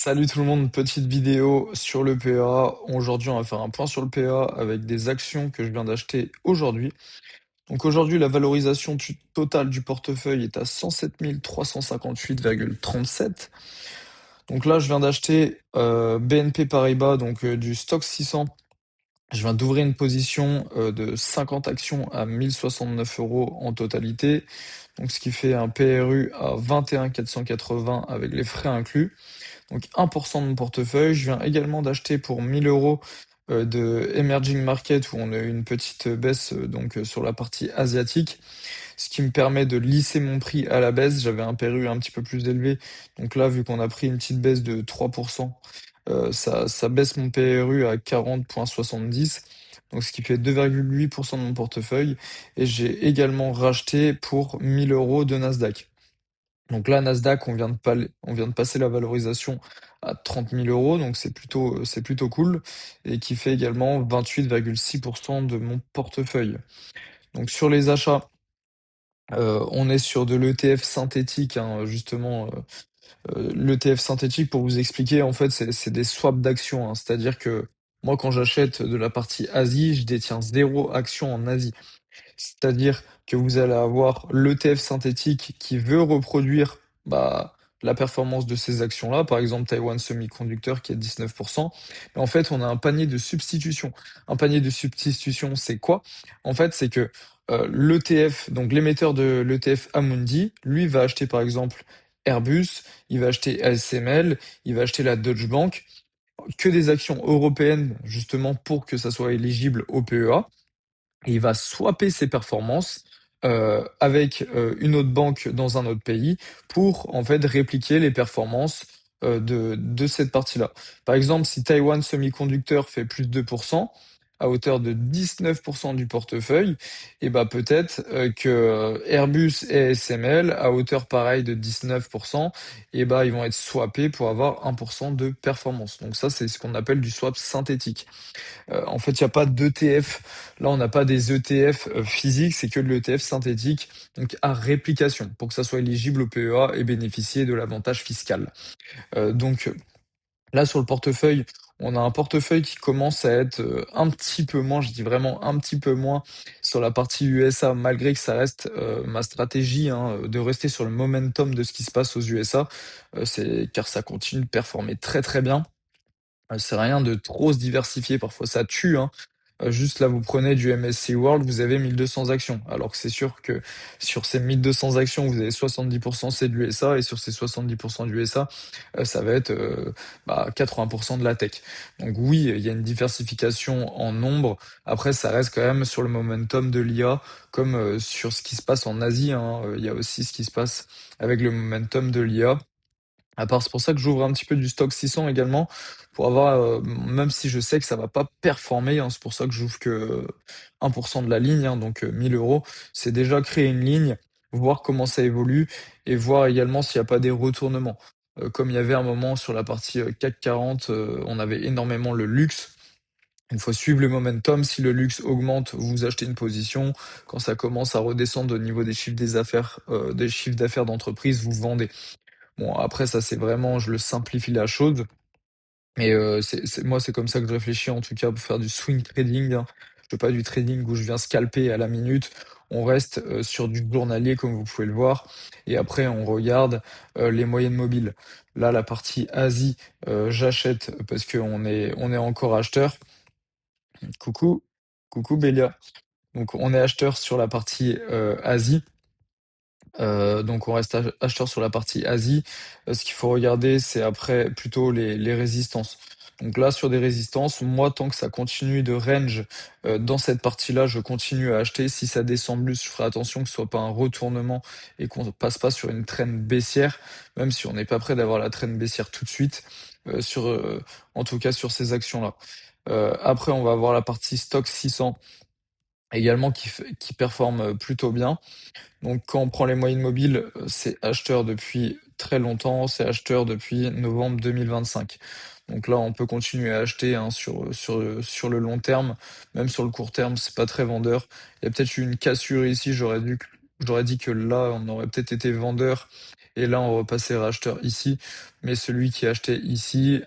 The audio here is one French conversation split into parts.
Salut tout le monde, petite vidéo sur le PEA. Aujourd'hui, on va faire un point sur le PEA avec des actions que je viens d'acheter aujourd'hui. Donc aujourd'hui, la valorisation totale du portefeuille est à 107 358,37. Donc là, je viens d'acheter BNP Paribas, donc du stock 600. Je viens d'ouvrir une position de 50 actions à 1069 euros en totalité. Donc ce qui fait un PRU à 21 480 avec les frais inclus. Donc 1% de mon portefeuille. Je viens également d'acheter pour 1000 euros de Emerging Market où on a eu une petite baisse sur la partie asiatique, ce qui me permet de lisser mon prix à la baisse. J'avais un PRU un petit peu plus élevé, donc là vu qu'on a pris une petite baisse de 3%, ça baisse mon PRU à 40,70. Donc ce qui fait 2,8% de mon portefeuille. Et j'ai également racheté pour 1000 euros de Nasdaq. Donc là, Nasdaq, on vient de passer la valorisation à 30 000 euros, donc c'est plutôt cool, et qui fait également 28,6% de mon portefeuille. Donc sur les achats, on est sur de l'ETF synthétique, hein, justement. L'ETF synthétique, pour vous expliquer, en fait, c'est des swaps d'actions, hein. C'est-à-dire que moi, quand j'achète de la partie Asie, je détiens zéro action en Asie. C'est-à-dire que vous allez avoir l'ETF synthétique qui veut reproduire la performance de ces actions-là, par exemple Taiwan Semiconductor qui est 19%. Mais en fait, on a un panier de substitution. Un panier de substitution, c'est quoi? En fait, c'est que l'ETF, donc l'émetteur de l'ETF Amundi, lui va acheter par exemple Airbus, il va acheter ASML, il va acheter la Deutsche Bank, que des actions européennes justement pour que ça soit éligible au PEA. Et il va swapper ses performances avec une autre banque dans un autre pays pour en fait répliquer les performances de cette partie-là. Par exemple, si Taiwan Semiconductor fait plus de 2% à hauteur de 19% du portefeuille, et bah peut-être que Airbus et SML à hauteur pareille de 19%, et bah ils vont être swappés pour avoir 1% de performance. Donc ça, c'est ce qu'on appelle du swap synthétique. En fait, il n'y a pas d'ETF. Là, on n'a pas des ETF physiques, c'est que de l'ETF synthétique, donc à réplication, pour que ça soit éligible au PEA et bénéficier de l'avantage fiscal. Donc là, sur le portefeuille, on a un portefeuille qui commence à être un petit peu moins, je dis vraiment un petit peu moins, sur la partie USA, malgré que ça reste ma stratégie, hein, de rester sur le momentum de ce qui se passe aux USA, car ça continue de performer très très bien. C'est rien de trop se diversifier, parfois ça tue, hein. Juste là, vous prenez du MSCI World, vous avez 1200 actions. Alors que c'est sûr que sur ces 1200 actions, vous avez 70% c'est de l'USA et sur ces 70% du USA, ça va être 80% de la tech. Donc oui, il y a une diversification en nombre. Après, ça reste quand même sur le momentum de l'IA, comme sur ce qui se passe en Asie, hein. Il y a aussi ce qui se passe avec le momentum de l'IA. À part, c'est pour ça que j'ouvre un petit peu du stock 600 également, pour avoir, même si je sais que ça va pas performer, hein, c'est pour ça que j'ouvre que 1% de la ligne, hein, donc 1000 euros. C'est déjà créer une ligne, voir comment ça évolue et voir également s'il n'y a pas des retournements. Comme il y avait un moment sur la partie CAC 40, on avait énormément le luxe. Il faut suivre le momentum. Si le luxe augmente, vous achetez une position. Quand ça commence à redescendre au niveau des chiffres d'affaires d'entreprise, vous vendez. Bon, après, ça, c'est vraiment, je le simplifie la chose. Mais moi, c'est comme ça que je réfléchis, en tout cas, pour faire du swing trading, hein. Je fais pas du trading où je viens scalper à la minute. On reste sur du journalier, comme vous pouvez le voir. Et après, on regarde les moyennes mobiles. Là, la partie Asie, j'achète parce on est encore acheteur. Coucou, coucou Bélia. Donc, on est acheteur sur la partie Asie. Donc on reste acheteur sur la partie Asie. Ce qu'il faut regarder, c'est après plutôt les résistances. Donc là, sur des résistances, moi, tant que ça continue de range dans cette partie-là, je continue à acheter. Si ça descend plus, je ferai attention que ce soit pas un retournement et qu'on ne passe pas sur une trend baissière, même si on n'est pas prêt d'avoir la trend baissière tout de suite, sur, en tout cas sur ces actions-là. Après, on va avoir la partie stock 600 également qui performe plutôt bien. Donc quand on prend les moyennes mobiles, c'est acheteur depuis très longtemps, c'est acheteur depuis novembre 2025. Donc là, on peut continuer à acheter, hein, sur le long terme, même sur le court terme, c'est pas très vendeur. Il y a peut-être eu une cassure ici, j'aurais dit que là, on aurait peut-être été vendeur et là on repassait racheteur ici, mais celui qui achetait ici,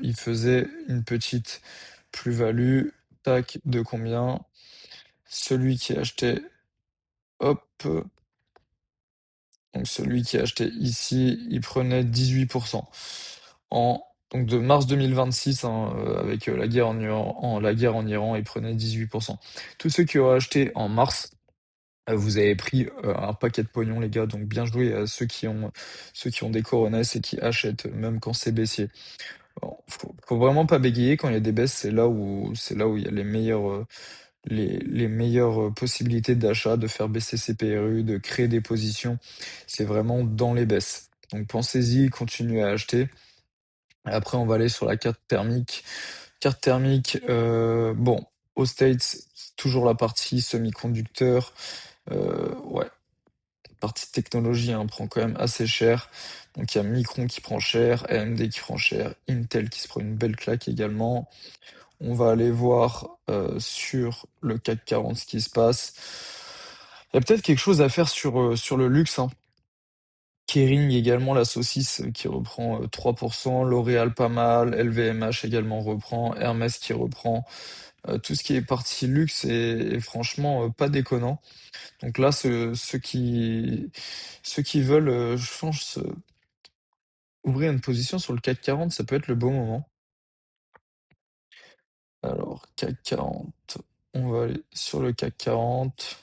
il faisait une petite plus-value, tac, de combien? Celui qui achetait, hop, donc celui qui achetait ici, il prenait 18%. En donc de mars 2026, hein, avec, la guerre en Iran, il prenait 18%. Tous ceux qui auraient acheté en mars, vous avez pris, un paquet de pognon les gars, donc bien joué à ceux qui ont des coronesses et qui achètent même quand c'est baissier. Bon, faut vraiment pas bégayer quand il y a des baisses, c'est là où il y a les meilleures possibilités d'achat, de faire baisser ses PRU, de créer des positions. C'est vraiment dans les baisses. Donc pensez-y, continuez à acheter. Après, on va aller sur la carte thermique. Carte thermique, bon, aux States, c'est toujours la partie semi-conducteur. Ouais, partie technologie, hein, prend quand même assez cher. Donc il y a Micron qui prend cher, AMD qui prend cher, Intel qui se prend une belle claque également. On va aller voir sur le CAC 40 ce qui se passe. Il y a peut-être quelque chose à faire sur le luxe, hein. Kering également, la saucisse qui reprend 3%, L'Oréal pas mal, LVMH également reprend, Hermès qui reprend. Tout ce qui est partie luxe est franchement pas déconnant. Donc là, ceux qui veulent, je pense, ouvrir une position sur le CAC 40, ça peut être le bon moment. Alors, CAC 40, on va aller sur le CAC 40.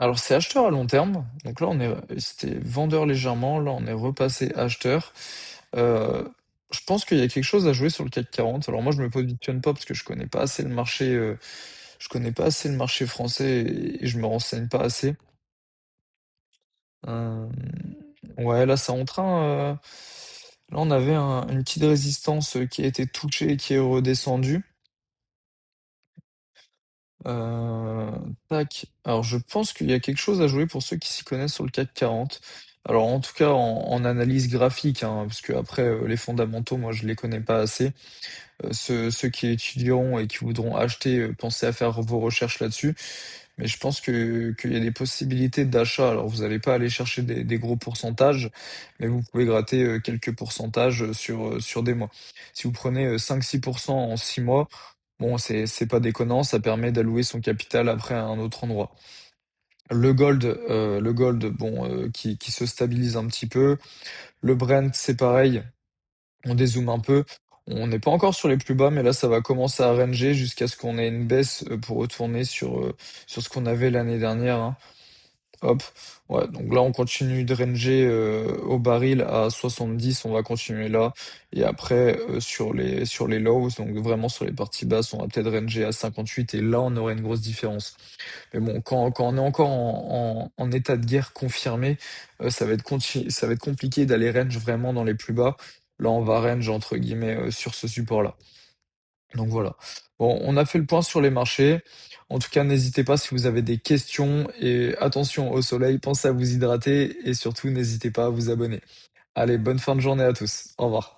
Alors c'est acheteur à long terme. Donc là, c'était vendeur légèrement. Là, on est repassé acheteur. Euh, je pense qu'il y a quelque chose à jouer sur le CAC 40. Alors moi, je me positionne pas parce que je connais pas assez le marché. Je connais pas assez le marché français et je me renseigne pas assez. Euh, ouais, là, c'est en train. Là, on avait une petite résistance qui a été touchée et qui est redescendue. Euh, tac. Alors, je pense qu'il y a quelque chose à jouer pour ceux qui s'y connaissent sur le CAC 40. Alors, en tout cas, en analyse graphique, hein, parce que après, les fondamentaux, moi, je les connais pas assez. Ceux qui étudieront et qui voudront acheter, pensez à faire vos recherches là-dessus. Mais je pense qu'il y a des possibilités d'achat. Alors, vous n'allez pas aller chercher des gros pourcentages, mais vous pouvez gratter quelques pourcentages sur des mois. Si vous prenez 5-6% en 6 mois, bon, c'est pas déconnant, ça permet d'allouer son capital après à un autre endroit. Le gold, bon, qui se stabilise un petit peu. Le Brent, c'est pareil, on dézoome un peu. On n'est pas encore sur les plus bas, mais là, ça va commencer à ranger jusqu'à ce qu'on ait une baisse pour retourner sur ce qu'on avait l'année dernière, hein. Hop. Ouais, donc là, on continue de ranger au baril à 70, on va continuer là. Et après, sur les lows, donc vraiment sur les parties basses, on va peut-être ranger à 58 et là, on aurait une grosse différence. Mais bon, quand on est encore en état de guerre confirmé, ça va être compliqué d'aller range vraiment dans les plus bas. Là, on va range entre guillemets sur ce support-là. Donc voilà. Bon, on a fait le point sur les marchés. En tout cas, n'hésitez pas si vous avez des questions et attention au soleil, pensez à vous hydrater et surtout n'hésitez pas à vous abonner. Allez, bonne fin de journée à tous. Au revoir.